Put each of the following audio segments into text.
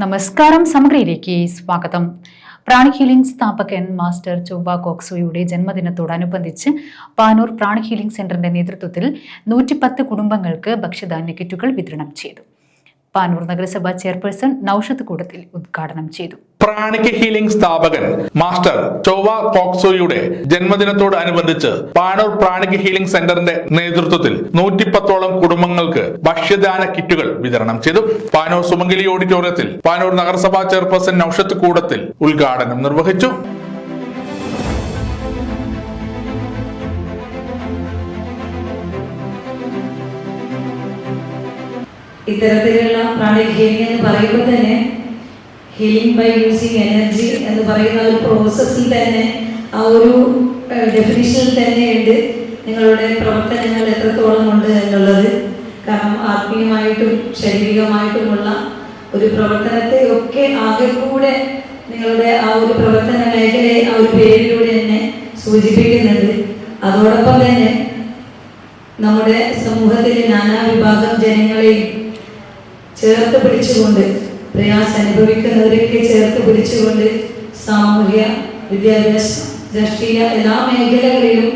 നമസ്കാരം. സമഗ്രയിലേക്ക് സ്വാഗതം. പ്രാണി ഹീലിംഗ് സ്ഥാപകൻ മാസ്റ്റർ ചൊവ്വ കോക്സോയുടെ ജന്മദിനത്തോടനുബന്ധിച്ച് പാനൂർ പ്രാണി ഹീലിംഗ് സെന്ററിന്റെ നേതൃത്വത്തിൽ 110 കുടുംബങ്ങൾക്ക് ഭക്ഷ്യധാന്യ കിറ്റുകൾ വിതരണം ചെയ്തു. പാനൂർ നഗരസഭാ ചെയർപേഴ്സൺ നൌഷത്ത് കൂടത്തിൽ ഉദ്ഘാടനം ചെയ്തു. പ്രാണിക് ഹീലിംഗ് സ്ഥാപകൻ മാസ്റ്റർ ചൊവ്വ കോക്സോയുടെ ജന്മദിനത്തോട് അനുബന്ധിച്ച് പാനൂർ പ്രാണിക് ഹീലിംഗ് സെന്ററിന്റെ നേതൃത്വത്തിൽ 110ഓളം കുടുംബങ്ങൾക്ക് ഭക്ഷ്യധാന്യ കിറ്റുകൾ വിതരണം ചെയ്തു. പാനൂർ സുമംഗലി ഓഡിറ്റോറിയത്തിൽ പാനൂർ നഗരസഭാ ചെയർപേഴ്സൺ നൌഷത്ത് കൂടത്തിൽ ഉദ്ഘാടനം നിർവഹിച്ചു. ഇത്തരത്തിലുള്ള പ്രാണിക് ഹീലിംഗ് എന്ന് പറയുമ്പോൾ തന്നെ ഹീലിംഗ് ബൈ യൂസിങ് എനർജി എന്ന് പറയുന്ന ഒരു പ്രോസസ്സിൽ തന്നെ ആ ഒരു ഡെഫിനിഷനിൽ തന്നെയുണ്ട് നിങ്ങളുടെ പ്രവർത്തനങ്ങൾ എത്രത്തോളം ഉണ്ട് എന്നുള്ളത്. കാരണം ആത്മീയമായിട്ടും ശാരീരികമായിട്ടുമുള്ള ഒരു പ്രവർത്തനത്തെ ഒക്കെ ആകെ കൂടെ നിങ്ങളുടെ ആ ഒരു പ്രവർത്തന മേഖലയെ ആ ഒരു പേരിലൂടെ തന്നെ സൂചിപ്പിക്കുന്നുണ്ട്. അതോടൊപ്പം തന്നെ നമ്മുടെ സമൂഹത്തിലെ നാനാവിഭാഗം ജനങ്ങളെയും ചേർത്ത് പിടിച്ചുകൊണ്ട്, പ്രയാസം അനുഭവിക്കുന്നവരൊക്കെ ചേർത്ത് പിടിച്ചുകൊണ്ട് സാമൂഹ്യ, വിദ്യാഭ്യാസ, രാഷ്ട്രീയ എല്ലാ മേഖലകളിലും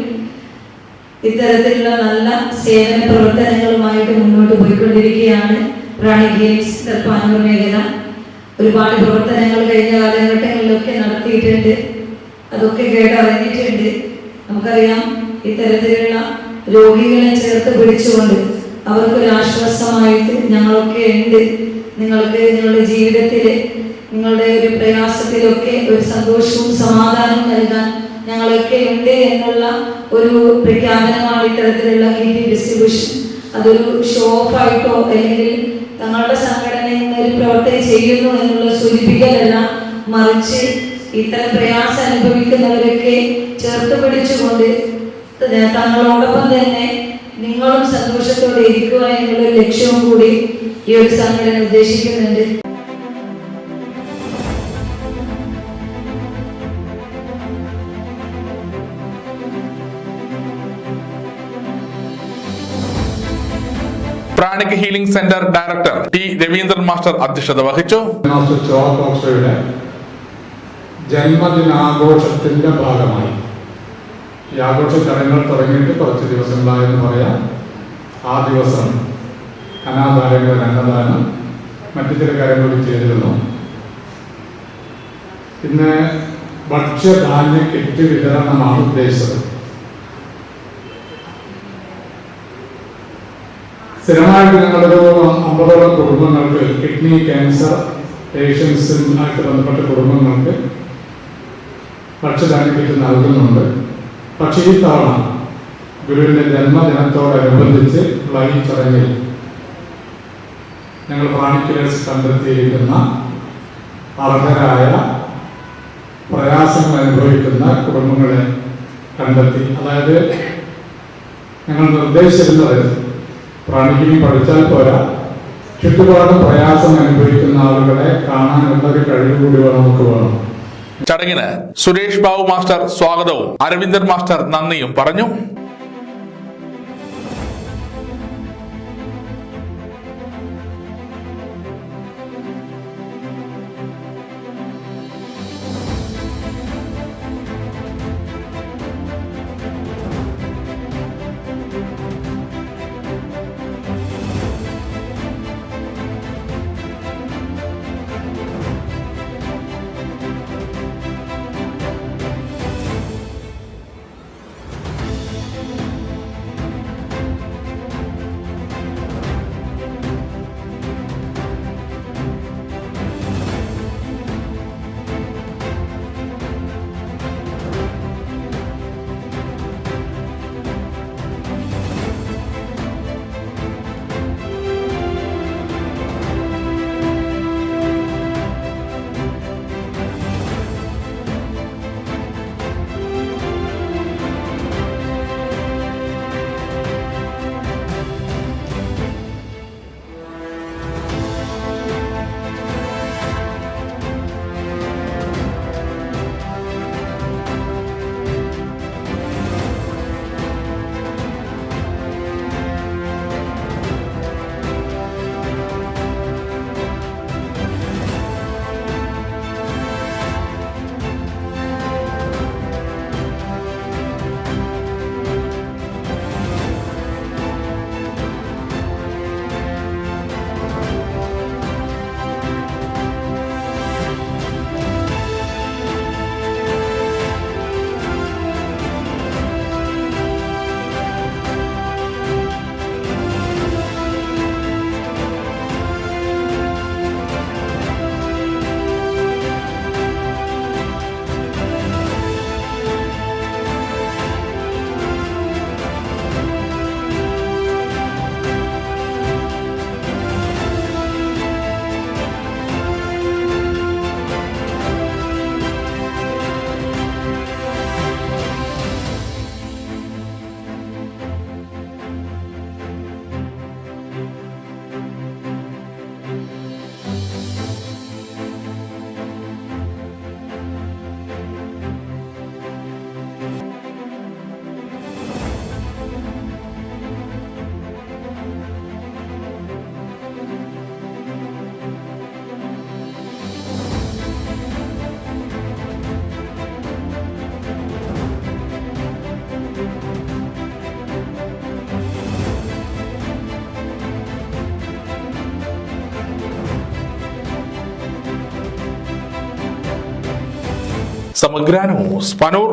ഇത്തരത്തിലുള്ള നല്ല സേവന പ്രവർത്തനങ്ങളുമായിട്ട് മുന്നോട്ട് പോയിക്കൊണ്ടിരിക്കുകയാണ് പ്രാണിക് ഹീലിംഗ് സെന്റർ പാനൂർ മേഖല. ഒരുപാട് പ്രവർത്തനങ്ങൾ കഴിഞ്ഞ കാലഘട്ടങ്ങളിലൊക്കെ നടത്തിയിട്ടുണ്ട്. അതൊക്കെ കേട്ടറിഞ്ഞിട്ടുണ്ട്. നമുക്കറിയാം, ഇത്തരത്തിലുള്ള രോഗികളെ ചേർത്ത് പിടിച്ചുകൊണ്ട് അവർക്കൊരു ആശ്വാസമായിട്ട് ഞങ്ങളൊക്കെ ഉണ്ട്. നിങ്ങൾക്ക് നിങ്ങളുടെ ജീവിതത്തിൽ, നിങ്ങളുടെ ഒരു പ്രയാസത്തിലൊക്കെ ഒരു സന്തോഷവും സമാധാനവും നൽകാൻ ഞങ്ങളൊക്കെ ഉണ്ട് എന്നുള്ള ഒരു പ്രഖ്യാപനമാണ് ഇത്തരത്തിലുള്ള കിറ്റ് ഡിസ്ട്രിബ്യൂഷൻ. അതൊരു ഷോ ഓഫ് ആയിട്ടോ അല്ലെങ്കിൽ തങ്ങളുടെ സംഘടനയിൽ നിന്ന് ഒരു പ്രവർത്തനം ചെയ്യുന്നു എന്നുള്ള സൂചിപ്പിക്കലല്ല, മറിച്ച് ഇത്തരം പ്രയാസം അനുഭവിക്കുന്നവരൊക്കെ ചേർത്ത് പിടിച്ചുകൊണ്ട് തങ്ങളോടൊപ്പം തന്നെ നിങ്ങളും സന്തോഷത്തോടെ ഇരിക്കുക എന്നുള്ള ലക്ഷ്യവും കൂടി ഈ ഒരു സംഘടന ഉദ്ദേശിക്കുന്നുണ്ട്. Pranic healing centre director T Raveendran master അധ്യക്ഷത വഹിച്ചു. മാസ്റ്റർ ചൊവ്വ കോക്സോയുടെ ജന്മദിനാഘോഷത്തിന്റെ ഭാഗമായി ഈ ആഘോഷ ചടങ്ങുകൾ തുടങ്ങിയിട്ട് കുറച്ച് ദിവസങ്ങളായെന്ന് പറയാം. ആ ദിവസം അനാഥാലയങ്ങളിൽ അന്നദാനം, മറ്റു ചില കാര്യങ്ങൾ ചെയ്തിരുന്നു. ഇന്ന് ഭക്ഷ്യധാന്യ കിറ്റ് വിതരണമാണ് ഉദ്ദേശിച്ചത്. സ്ഥിരമായിട്ട് ഞങ്ങളൊരു 50ഓളം കുടുംബങ്ങൾക്ക്, കിഡ്നി ക്യാൻസർ പേഷ്യൻസുമായിട്ട് ബന്ധപ്പെട്ട കുടുംബങ്ങൾക്ക് ഭക്ഷ്യധാന്യ കിറ്റ് നൽകുന്നുണ്ട്. പക്ഷേ ഈ തവണ ഗുരുവിൻ്റെ ജന്മദിനത്തോടനുബന്ധിച്ച് ഉള്ള ഈ ചടങ്ങിൽ ഞങ്ങൾ പ്രാണിക്കിലേഴ്സ് കണ്ടെത്തിയിരിക്കുന്ന അർഹരായ പ്രയാസങ്ങൾ അനുഭവിക്കുന്ന കുടുംബങ്ങളെ കണ്ടെത്തി. അതായത് ഞങ്ങൾ നിർദ്ദേശിച്ചിരുന്നത് പ്രാണിക്കിനി പഠിച്ചാൽ പോരാ, ചുറ്റുപാടും പ്രയാസം അനുഭവിക്കുന്ന ആളുകളെ കാണാനുള്ള ഒരു കഴിവ് കൂടി നമുക്ക് വേണം. ചടങ്ങിന് സുരേഷ് ബാബു മാസ്റ്റർ സ്വാഗതവും അരവിന്ദൻ മാസ്റ്റർ നന്ദിയും പറഞ്ഞു. സമഗ്ര ന്യൂസ് പനൂർ.